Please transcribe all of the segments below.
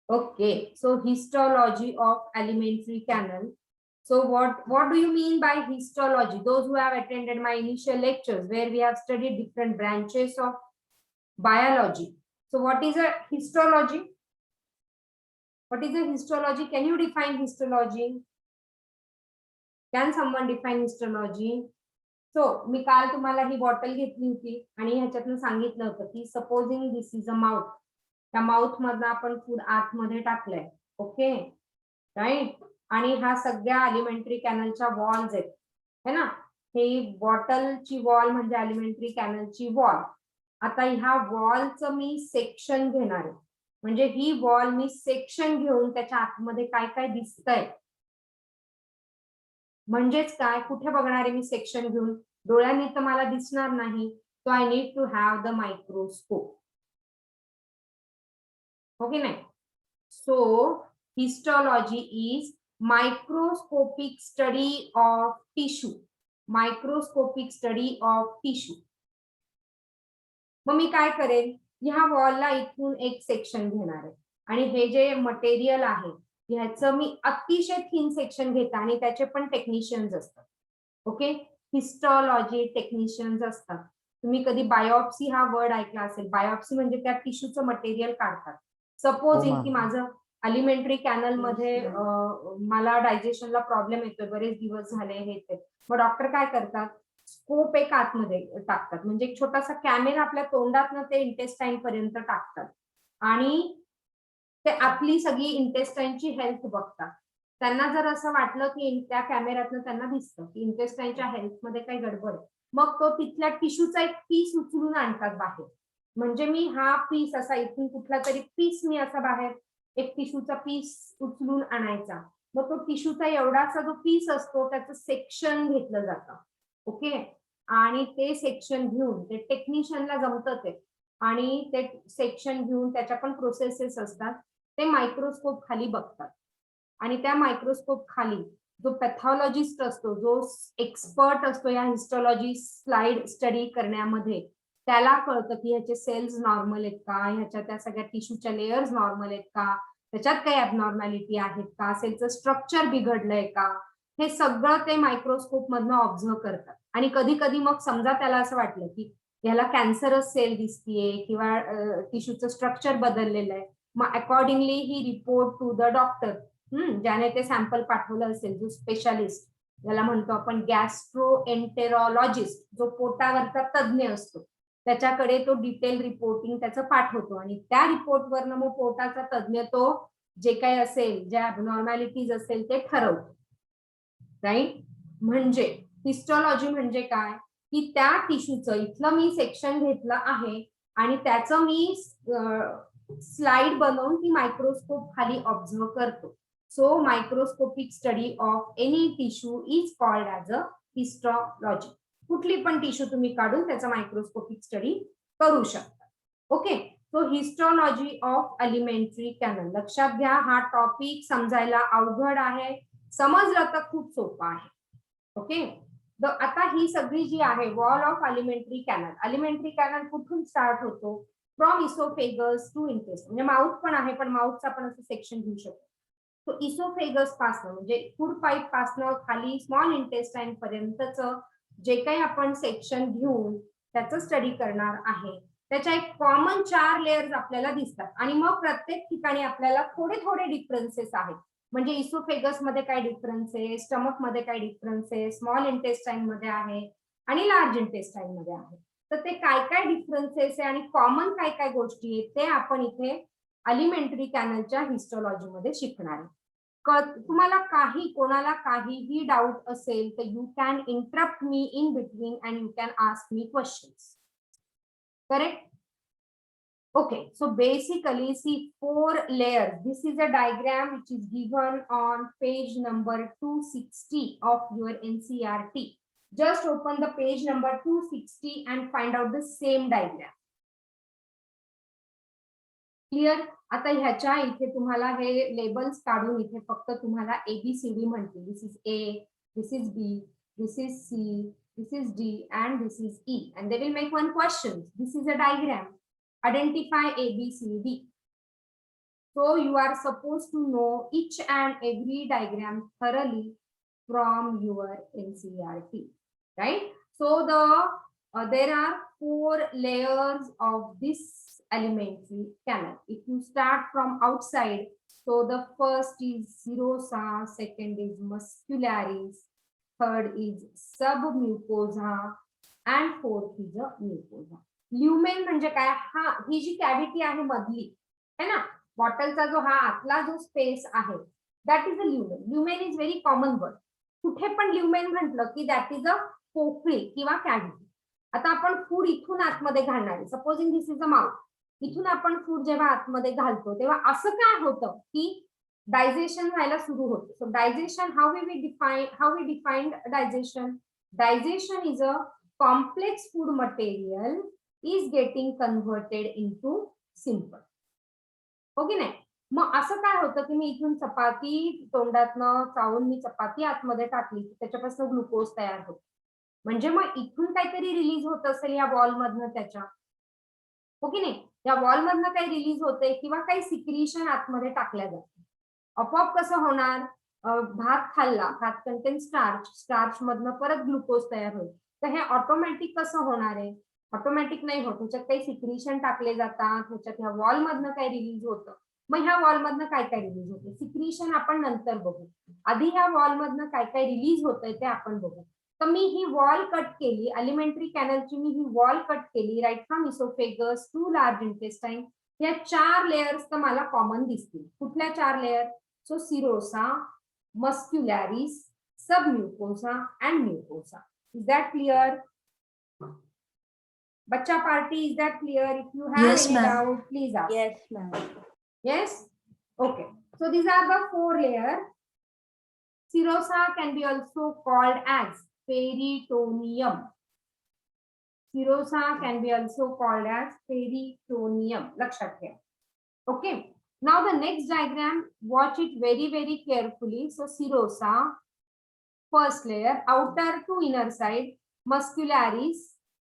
Okay, so histology of alimentary canal. So what do you mean by histology? Those who have attended my initial lectures where we have studied different branches of biology. So what is a histology? What is a histology? Can you define histology? Can someone define histology? So मी काल तुम्हाला ही bottle घेतली होती आणि ह्याच्यातून सांगितलं होतं की supposing this is a mouth, त्या माउथ मधनं आपण फूड आतमध्ये टाकलंय. Okay right. आणि ह्या सगळ्या अलिमेंटरी कॅनलच्या वॉल्स आहेत है ना. हे बॉटलची वॉल म्हणजे अलिमेंटरी कॅनलची वॉल. आता ह्या वॉलचं मी सेक्शन घेणार आहे. म्हणजे ही वॉल मी सेक्शन घेऊन त्याच्या आतमध्ये काय काय दिसतंय म्हणजेच काय, कुठे बघणार आहे मी सेक्शन घेऊन, डोळ्यांनी तर मला दिसणार नाही. So I need to have the microscope. Okay नाही. So histology is microscopic study of tissue. Microscopic study of tissue. मग मी काय करेन, ह्या वॉलला इथून एक सेक्शन घेणार आहे आणि हे जे मटेरियल आहे ह्याचं मी अतिशय थिन सेक्शन घेते आणि त्याचे पण टेक्निशियन्स असतात. ओके, हिस्टॉलॉजी टेक्निशियन्स असतात. तुम्ही कधी बायोप्सी हा वर्ड ऐकला असेल. बायोप्सी म्हणजे त्या टिश्यूचं मटेरियल काढतात. सपोज की माझं अलिमेंटरी कॅनल मध्ये मला डायजेशनला प्रॉब्लेम येतोय, बरेच दिवस झाले हे ते. मग डॉक्टर काय करतात, स्कोप एक आतमध्ये टाकतात, म्हणजे एक छोटासा कॅमेरा आपल्या तोंडातनं ते इंटेस्टाईन पर्यंत टाकतात आणि ते आपली सगळी इंटेस्टाईनची हेल्थ बघतात. त्यांना जर असं वाटलं की त्या कॅमेऱ्यातनं त्यांना दिसतं की इंटेस्टाईनच्या हेल्थमध्ये काही गडबड, मग तो तिथल्या टिश्यूचा एक पीस उचलून आणतात बाहेर. म्हणजे मी हा पीस असा इथून कुठला तरी पीस मी असा बाहेर एक टिश्यूचा पीस उचलून आणायचा. मग तो टिश्यूचा एवढासा जो पीस असतो त्याचं सेक्शन घेतलं जातं. ओके, आणि ते सेक्शन घेऊन ते टेक्निशियनला जमतं ते, आणि ते सेक्शन घेऊन त्याच्या पण प्रोसेसेस असतात, ते मायक्रोस्कोप खाली बघतात. आणि त्या मायक्रोस्कोप खाली जो पॅथॉलॉजिस्ट असतो, जो एक्सपर्ट असतो या हिस्टॉलॉजी स्लाइड स्टडी करण्यामध्ये, त्याला कळतं की ह्याचे सेल्स नॉर्मल आहेत का, ह्याच्या त्या सगळ्या टिश्यूच्या लेयर्स नॉर्मल आहेत का, त्याच्यात काही ॲबनॉर्मॅलिटी आहेत का, सेलचं स्ट्रक्चर बिघडलंय का, हे सगळं ते मायक्रोस्कोप मधनं ऑब्झर्व करतात. आणि कधी कधी मग समजा त्याला असं वाटलं की ह्याला कॅन्सरस सेल दिसतीये किंवा टिश्यूचं स्ट्रक्चर बदललेलं आहे, मग अकॉर्डिंगली ही रिपोर्ट टू द डॉक्टर, ज्याने ते सॅम्पल पाठवलं असेल, जो स्पेशालिस्ट, ज्याला म्हणतो आपण गॅस्ट्रोएंटेरॉलॉजिस्ट, जो पोटावरचा तज्ज्ञ असतो, त्याच्याकडे तो डिटेल रिपोर्टिंग त्याचं पाठवतो आणि त्या रिपोर्टवरनं मग पोटाचा तज्ज्ञ तो जे काही असेल, ज्या ॲबनॉर्मॅलिटीज असेल ते ठरवतो. राईट. म्हणजे हिस्टॉलॉजी म्हणजे काय, की त्या टिश्यूचं इथलं मी सेक्शन घेतलं आहे आणि त्याचं मी स्लाइड बनवून ती मायक्रोस्कोप खाली ऑब्झर्व करतो. So microscopic study of any tissue is called as a histology. कुठली पण टिश्यू तुम्ही काढून त्याचा मायक्रोस्कोपिक स्टडी करू शकता. Okay, so histology of alimentary canal. लक्षात घ्या, हा टॉपिक समजायला अवघड आहे, समजलं तर खूप सोपं आहे. ओके, आता ही सगळी जी आहे wall of alimentary canal. अलिमेंटरी canal कुठून स्टार्ट होतो, फ्रॉम इसोफेगस टू इंटेस्ट. म्हणजे माउथ पण आहे, पण माउथचा पण असं सेक्शन घेऊ शकतो. तो इसोफेगस पासनं म्हणजे फूड पाईप पासनं खाली स्मॉल इंटेस्टाईन पर्यंतच जे काही आपण सेक्शन घेऊन त्याचं स्टडी करणार आहे, त्याच्या एक कॉमन 4 लेयर्स आपल्याला दिसतात. आणि मग प्रत्येक ठिकाणी आपल्याला थोडे थोडे डिफरन्सेस आहेत. म्हणजे इसोफेगस मध्ये काय डिफरन्स आहे, स्टमक मध्ये काय डिफरन्स आहे, स्मॉल इंटेस्टाईन मध्ये आहे आणि लार्ज इंटेस्टाईन मध्ये आहे. तर ते काय काय डिफरन्सेस आहे आणि कॉमन काय काय गोष्टी आहेत ते आपण इथे अलिमेंटरी कॅनलच्या हिस्टॉलॉजी मध्ये शिकणार आहे. तुम्हाला काही कोणाला काहीही डाऊट असेल तर you can interrupt me in between and you can ask me questions. Correct. Okay, so basically see 4 layers. This is a diagram which is given on page number 260 of your NCERT. Just open the page number 260 and find out the same diagram. Clear? आता ह्याच्या इथे तुम्हाला हे labels काढून इथे फक्त तुम्हाला ABCD म्हणते. This is A, this is B, this is C, this is D and this is E. And they will make one question. This is a diagram. Identify A, B, C, D. So you are supposed to know each and every diagram thoroughly from your NCERT, right? So there are 4 layers of this elementary canal. If you start from outside, so the first is serosa, second is muscularis, third is submucosa, and fourth is a mucosa. Lumen म्हणजे काय? हा, ही जी cavity आहे मधली, है ना, बॉटलचा जो हा आतला जो स्पेस आहे, that is a lumen. Lumen is very common word. कुठे पण ल्युमेन म्हटलं की दॅट इज अ पोकळी किंवा कॅव्हिटी. आता आपण फूड इथून आतमध्ये घालणार आहे, supposing this is a mouth. इथून आपण फूड जेव्हा आतमध्ये घालतो तेव्हा असं काय होतं की डायजेशन व्हायला सुरू होतं. So digestion, how we defined digestion? Digestion is a complex food material is getting converted into simple. Okay नाही? मग असं काय होतं की मी इथून चपाती तोंडातनं चावून मी चपाती आतमध्ये टाकली, त्याच्यापासून ग्लुकोज तयार होतो. म्हणजे मग इथून काहीतरी रिलीज होत असेल या वॉल मधनं त्याच्या, ओके नाही? या वॉल मधनं काही रिलीज होते किंवा काही सिक्रिशन आतमध्ये टाकल्या जाते. आपोआप कसं होणार? भात खाल्ला, भात कंटेन स्टार्च, स्टार्च मधनं परत ग्लुकोज तयार होईल. तर हे ऑटोमॅटिक कसं होणार आहे? ऑटोमॅटिक नाही होत. त्याच्यात काही सिक्रिशन टाकले जातात, त्याच्यात ह्या वॉल मधनं काही रिलीज होतं. मग ह्या वॉल मधनं काय काय रिलीज होते? सिक्रिशन आपण नंतर बघू. आधी ह्या वॉल मधनं काय काय रिलीज होतंय ते आपण बघू. तर मी ही वॉल कट केली, एलिमेंटरी कॅनलची मी ही वॉल कट केली, right from oesophagus to large intestine. या 4 लेयर्स तर मला कॉमन दिसतील. कुठल्या 4 layer? So serosa, muscularis, submucosa and mucosa. Is that clear? Bacha party, is that clear? If you have Yes, any ma'am. doubt, please ask. Yes, ma'am. Yes? Okay. So these are the 4 layers. Serosa can be also called as peritoneum. Serosa can be also called as peritoneum. Lakshat here. Okay. Now the next diagram, watch it very, very carefully. So serosa, first layer, outer to inner side, muscularis,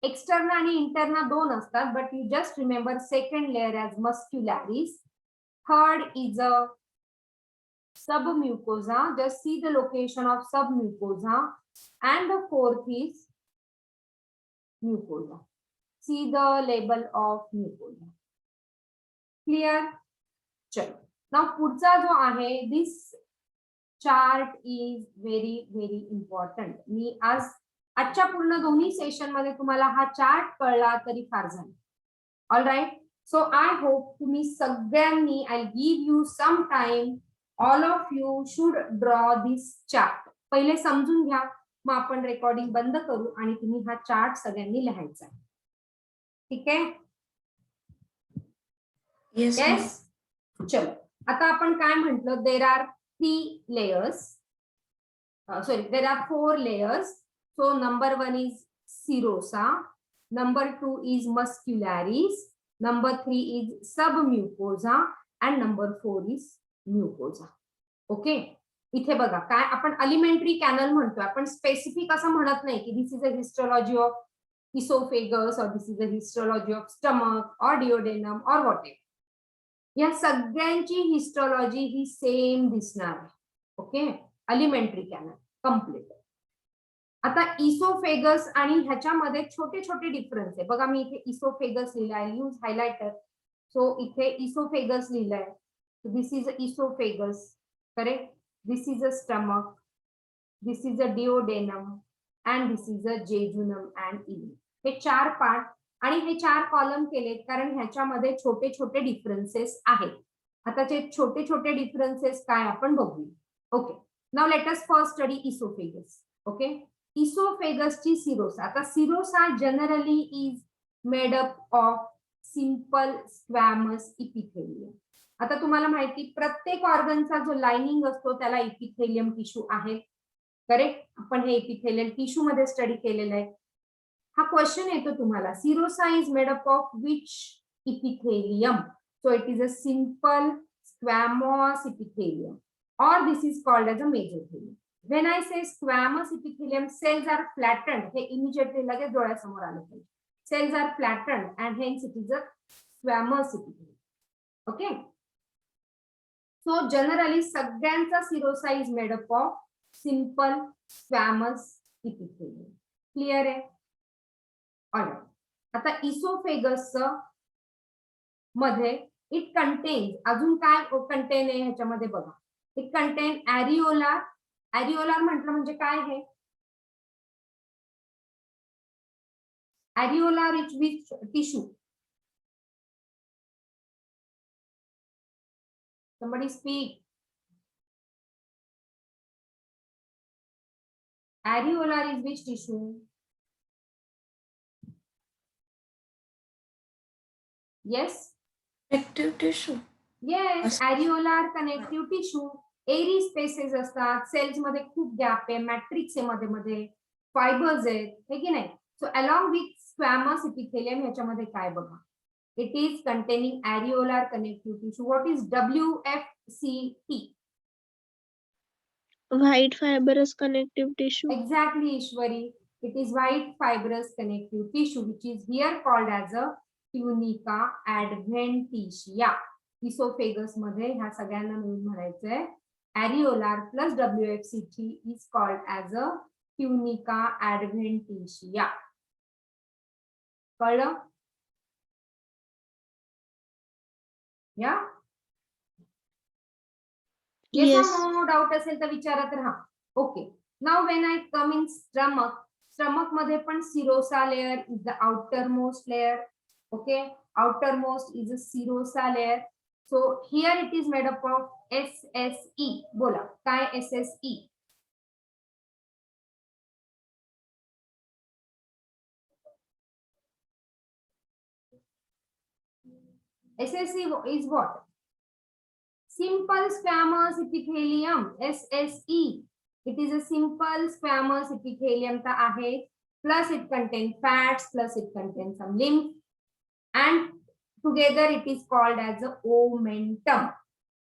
external and internal दोन असतात, but you just remember second layer as muscularis. Third is a submucosa, just see the location of submucosa, and the fourth is mucosa. See the label of mucosa. Clear? चलो. Now पुढचा जो आहे, this chart is very very important. मी आजच्या पूर्ण दोन्ही session मध्ये तुम्हाला हा चार्ट कळला तरी फार झालं. All right. So I hope तुम्ही सगळ्यांनी, I give you some time, all of you should draw this chart. पहिले समजून घ्या, मग आपण रेकॉर्डिंग बंद करू आणि तुम्ही हा चार्ट सगळ्यांनी लिहायचा आहे. ठीक आहे? येस. चलो, आता आपण काय म्हटलं? There are 3 layers. Sorry, there are 4 layers. So number 1 is serosa, number 2 is muscularis, number 3 is submucosa, and number 4 is mucosa. Okay. इथे बघा काय आपण एलिमेंटरी कॅनल म्हणतो, आपण स्पेसिफिक असं म्हणत नाही की this is a histology of oesophagus और this is a histology of stomach और डिओडेनम और व्हॉटेवर. या सगळ्यांची हिस्टोलॉजी ही सेम दिसणार आहे. ओके. Alimentary canal complete. आता इसोफेगस आणि ह्याच्यामध्ये छोटे छोटे डिफरन्स आहे बघा. मी इथे इसोफेगस लिहिलाय, यूज हायलायटर. सो इथे इसोफेगस लिहिलाय, this is a oesophagus, correct. This is a stomach, this is a duodenum, and this is a jejunum and ilium. हे 4 पार्ट आणि हे 4 कॉलम केलेत कारण ह्याच्यामध्ये छोटे छोटे डिफरन्सेस आहेत. आता ते छोटे छोटे डिफरन्सेस काय आपण बघूया. Okay. Now let us first study oesophagus. Okay. इसोफेगसची सिरोसा. आता serosa generally is made up of simple squamous epithelium. आता तुम्हाला माहिती, प्रत्येक ऑर्गनचा जो लाइनिंग असतो त्याला इपिथेलियम टिश्यू आहे, करेक्ट. आपण हे इपिथेलियल टिश्यू मध्ये स्टडी केलेलं आहे. हा क्वेश्चन येतो तुम्हाला, serosa is made up of which epithelium? So it is a simple squamous epithelium or this is called as a mesothelium. When I say squamous epithelium, cells are flattened. हे immediately लगेच डोळ्यासमोर आलं पाहिजे. Cells are flattened and hence it is a squamous epithelium. Okay. So generally सगळ्यांचा serosa is made up of simple squamous epithelium. Clear आहे? Alright. आता oesophagus मध्ये it contain, अजून काय कंटेन आहे ह्याच्यामध्ये बघा. It content ॲरिओलार. ॲरिओलार म्हटलं म्हणजे काय आहे? Areolar is which tissue? Somebody speak. Areolar is which tissue? Yes. Connective tissue. Yes, areolar connective tissue. Eri spaces असतात, सेल्स मध्ये खूप गॅप आहे, मॅट्रिक्स आहे मध्ये मध्ये, फायबर्स आहेत, हे की नाही. So along with squamous epithelium ह्याच्यामध्ये काय बघा, it is containing areolar connective tissue. What is WFCT? White fibrous connective tissue. Exactly, Ishwari. It is white fibrous connective tissue, which is here called as a tunica adventitia. Esophagus मध्ये ह्या सगळ्यांना मिळून म्हणायचंय areolar plus WFCT is called as a tunica adventitia. कळलं? या? Yes. No doubt असेल तर विचारत राहा. Okay. Now when I come in stomach, stomach मध्ये पण serosa layer is the outer most layer. Okay, outer most is a serosa layer. So here it is made up of SSE. बोला काय SSE? SSE is what? Simple squamous epithelium. SSE. It is a simple squamous epithelium ta आहे. Plus it contains fats, plus it contains some lymph, and together it is called as a omentum.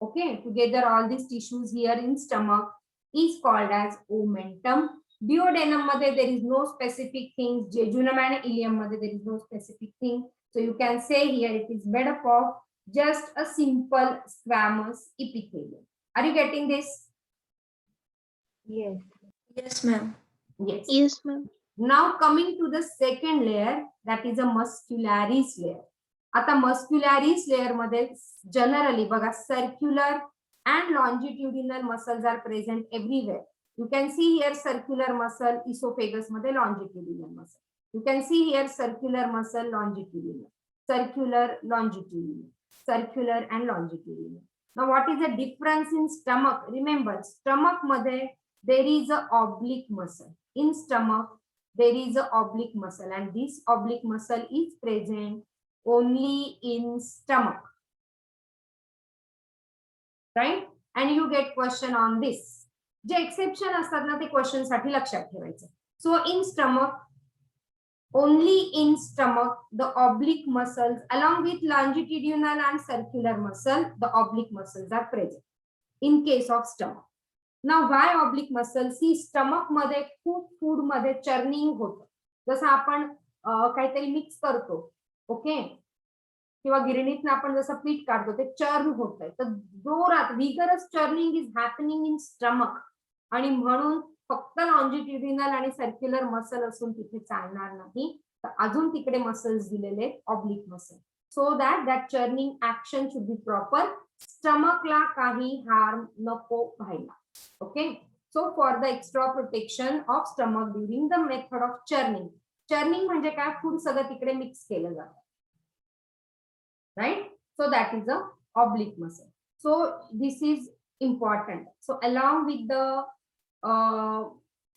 Okay, together all these tissues here in stomach is called as omentum. Duodenum मध्ये there is no specific thing. Jejunum and ileum मध्ये there is no specific thing. So you can say here it is made up of just a simple squamous epithelium. Are you getting this? Yes. Yes, ma'am. Yes. Yes, ma'am. Now coming to the second layer, that is a muscularis layer. आता muscularis layer मध्ये generally बघा circular and longitudinal muscles are present everywhere. You can see here circular muscle, esophagus मध्ये longitudinal muscle. You can see here circular muscle, longitudinal, circular, longitudinal, circular and longitudinal. Now what is the difference in stomach? Remember, stomach मध्ये there is a oblique muscle. In stomach there is a oblique muscle, and this oblique muscle is present only in stomach, right? And you get question on this. जे exception असतात ना ते question साठी लक्षात ठेवायचं. So in stomach, only in stomach the oblique muscles along with longitudinal and circular muscle, the oblique muscles are present in case of stomach. Now why oblique muscles? See, stomach मध्ये खूप food मध्ये churning होतं. जसं आपण काहीतरी mix करतो, okay, किंवा गिरणीतनं आपण जसं पीठ काढतो ते चर्न होतंय, तर जोरात vigorous churning is happening in stomach, आणि म्हणून फक्त लॉन्जिट्युडिनल आणि सर्क्युलर मसल असून तिथे चालणार नाही, तर अजून तिकडे मसल्स दिलेले oblique muscle, so that churning action should be proper. स्टमकला काही हार्म नको व्हायला. Okay, so for the extra protection of stomach during the method of churning. Churning म्हणजे काय? फूड सगळं तिकडे मिक्स केलं जातं, right? So that is a oblique muscle. So this is important. So along with the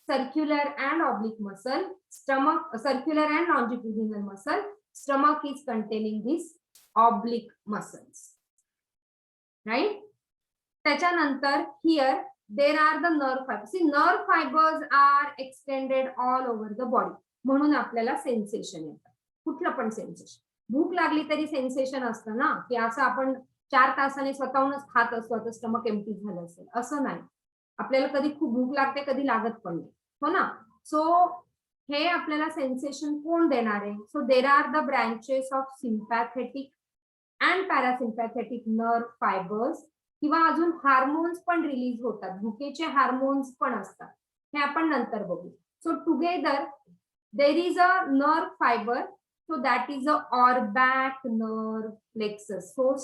circular and oblique muscle, stomach, circular and longitudinal muscle, stomach is containing these oblique muscles, right? त्याच्यानंतर here there are the nerve fibers. See, nerve fibers are extended all over the body. म्हणून आपल्याला sensation येतं, कुठलं पण sensation. भूक लागली तरी sensation असतं ना, की असं आपण 4 तासाने स्वतःहूनच खात असतो आता स्टमक एम्प्टी झालं असेल, असं नाही. आपल्याला कधी खूप भूक लागते, कधी लागत पण नाही, हो ना. सो हे आपल्याला सेन्सेशन कोण देणार आहे? So there are the branches of sympathetic and parasympathetic nerve fibres किंवा अजून हार्मोन्स पण रिलीज होतात, भुकेचे हार्मोन्स पण असतात, हे आपण नंतर बघू. So together there is a nerve fibre, so that is a Auerbach nerve plexus. So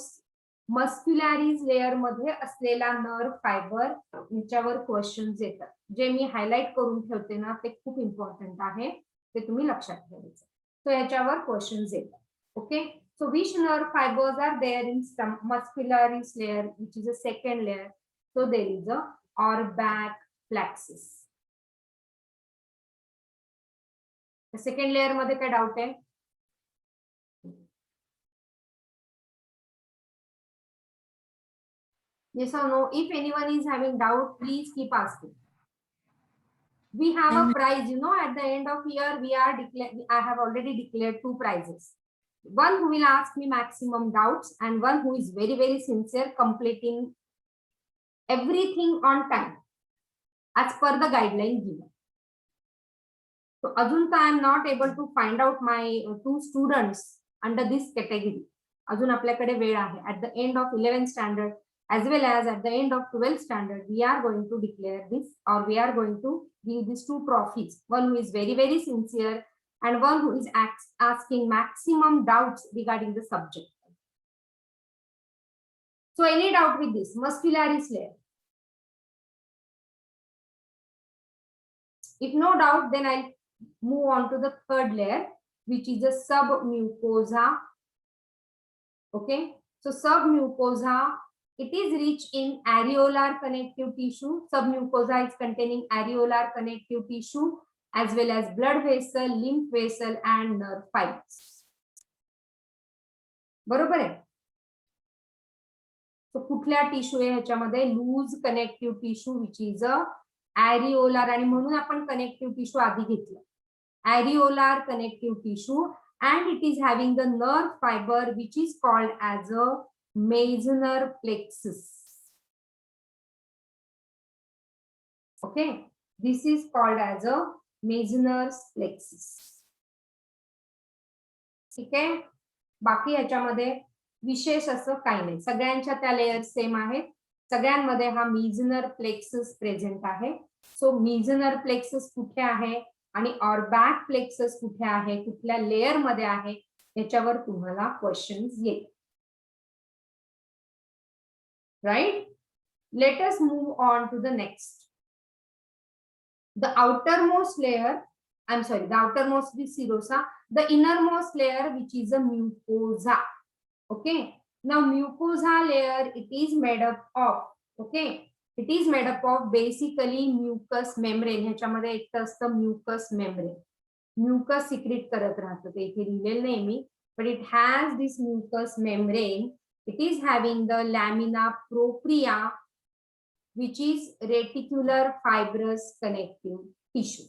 muscularis layer मध्ये असलेला नर्व फायबर, याच्यावर क्वेश्चन्स येतात. जे मी हायलाइट करून ठेवते ना ते खूप इम्पॉर्टंट आहे, ते तुम्ही लक्षात ठेवायचं. सो याच्यावर क्वेश्चन्स येतात. Okay, so which nerve fibers are there in muscularis layer, which is a second layer? So there is a Auerbach plexus. The second layer मध्ये काय डाउट आहे? Yes or no? If anyone is having doubt, please keep asking. We have a prize, you know, at the end of year we are I have already declared 2 prizes. One who will ask me maximum doubts, and one who is very, very sincere, completing everything on time as per the guideline given. So Ajun, I am not able to find out my 2 students under this category. Ajun आपल्याकडे वेळ आहे. At the end of 11th standard as well as at the end of 12th standard, we are going to declare this, or we are going to give these 2 trophies. One who is very, very sincere, and one who is asking maximum doubts regarding the subject. So any doubt with this muscularis layer? If no doubt, then I'll move on to the third layer, which is a submucosa. Okay, so submucosa, it is rich in areolar connective tissue. Submucosa is containing areolar connective tissue as well as blood vessel, lymph vessel, and nerve fibers. बरोबर आहे. So कुठल्या tissue आहे ह्याच्यामध्ये? Loose connective tissue, which is a areolar, आणि म्हणून आपण connective tissue आधी घेतलं. Areolar connective tissue, and it is having the nerve fiber which is called as a Meissner plexus. Okay, this is called as a Meissner plexus. ठीक आहे, बाकी ह्याच्यामध्ये विशेष असं काही नाही, सगळ्यांच्या त्या लेयर सेम आहेत, सगळ्यांमध्ये हा Meissner plexus प्रेझेंट आहे. सो Meissner plexus कुठे आहे आणि ऑरबॅक प्लेक्सस कुठे आहे, कुठल्या लेयर मध्ये आहे, याच्यावर तुम्हाला क्वेश्चन्स येईल. Right, let us move on to the next. The outermost layer, I'm sorry, the outermost is serosa, the innermost layer which is a mucosa. Okay, now mucosa layer, it is made up of, okay, it is made up of basically mucous membrane. ह्याच्यामध्ये एक तर असतं mucous membrane, mucus secrete करत राहतं, ते इथे लिहिलेलं नाही मी, but it has this mucous membrane. It is having the lamina propria, which is reticular fibrous connective tissue.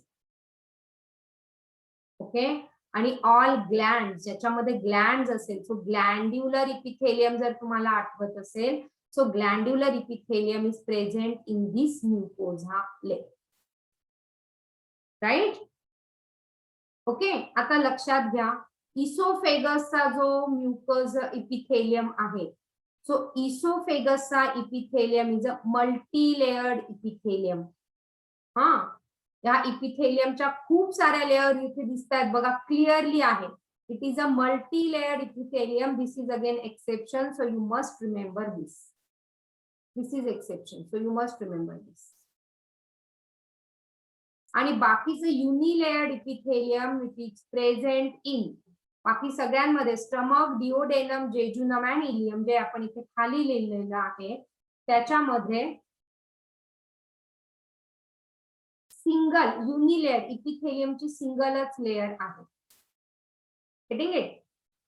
Okay, आणि ऑल ग्लँड्स, ज्याच्यामध्ये ग्लँड्स असेल, सो ग्लँड्युलर इपिथेलियम जर तुम्हाला आठवत असेल, so glandular epithelium is present in this mucosa layer. Right, okay, आता लक्षात घ्या, इसोफेगसचा जो म्युकोज इपिथेलियम आहे, सो इसोफेगसचा epithelium is a multi layered epithelium. हा, या इपिथेलियमच्या खूप साऱ्या लेयर इथे दिसत आहेत बघा, क्लिअरली आहे. It is a multi layered epithelium. This is again exception, so you must remember this. This is exception, so you must remember this. आणि बाकीचं unilayered epithelium which is present in, बाकी सगळ्यांमध्ये stomach, duodenum, jejunum and ileum, जे आपण इथे खाली लिहिलेलं आहे, त्याच्यामध्ये सिंगल युनिलेयर इपिथेलियमची सिंगलच लेयर आहे. Getting it?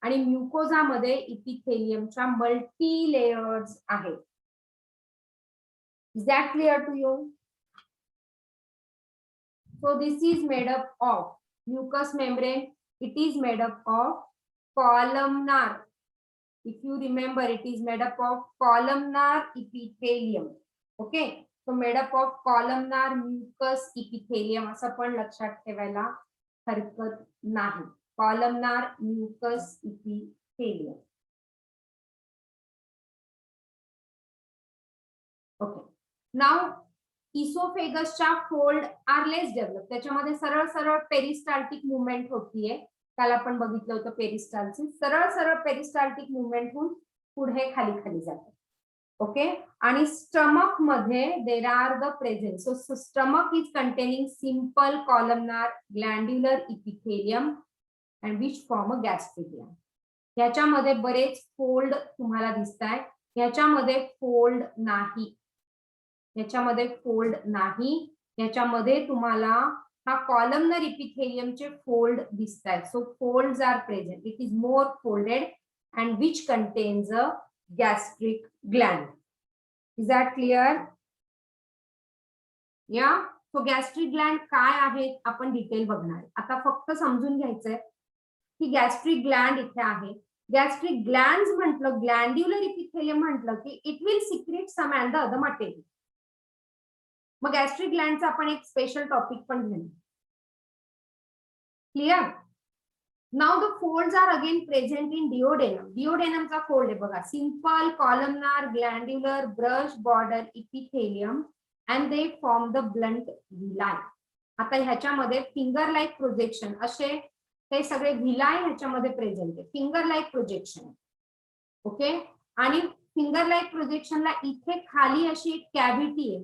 आणि म्युकोझा मध्ये इपिथेलियमच्या मल्टी लेयर्स आहेत. Is that clear to you? So this is made up of mucous membrane. It is made up of columnar. If you remember, it is made up of columnar epithelium. Okay, so made up of columnar mucous epithelium. असं पण लक्षात ठेवायला हरकत नाही. Columnar mucous epithelium. Okay. नाव इसोफेगसच्या fold R लेस develop. त्याच्यामध्ये सरळ सरळ peristaltic movement होतीये. काल आपण बघितलं होतं पेरिस्टाल्सिस. सरळ सरळ पेरिस्टाल्टिक मुवमेंट होऊन पुढे खाली खाली जाते. ओके. आणि स्टमक मध्ये there are the present. So stomach is containing simple columnar glandular epithelium and which form a gastric. ह्याच्यामध्ये बरेच फोल्ड तुम्हाला दिसत आहेत. ह्याच्यामध्ये फोल्ड नाही. याच्यामध्ये फोल्ड नाही. याच्यामध्ये तुम्हाला हा कॉलमनर इपिथेलियमचे फोल्ड दिसत आहेत. So folds are present. It is more folded and which contains a gastric gland. Is that clear? Yeah. So gastric gland काय आहे आपण डिटेल बघणार. आता फक्त समजून घ्यायचंय की गॅस्ट्रिक ग्लँड इथे आहे. गॅस्ट्रिक ग्लँड म्हटलं, ग्लँड्युलर इपिथेलियम म्हटलं की it will secrete some and the other material. मग गॅस्ट्रिक ग्लँडचा आपण एक स्पेशल टॉपिक पण घेऊ. Clear? Now the folds are again present in duodenum. डिओडेनमचा फोल्ड आहे बघा. Simple columnar glandular brush border epithelium and they form the blunt villi. आता ह्याच्यामध्ये फिंगर लाईक प्रोजेक्शन असे हे सगळे व्हिलाई ह्याच्यामध्ये प्रेझेंट आहे. Finger like projection. ओके. आणि फिंगर लाईक प्रोजेक्शनला इथे खाली अशी एक कॅव्हिटी आहे.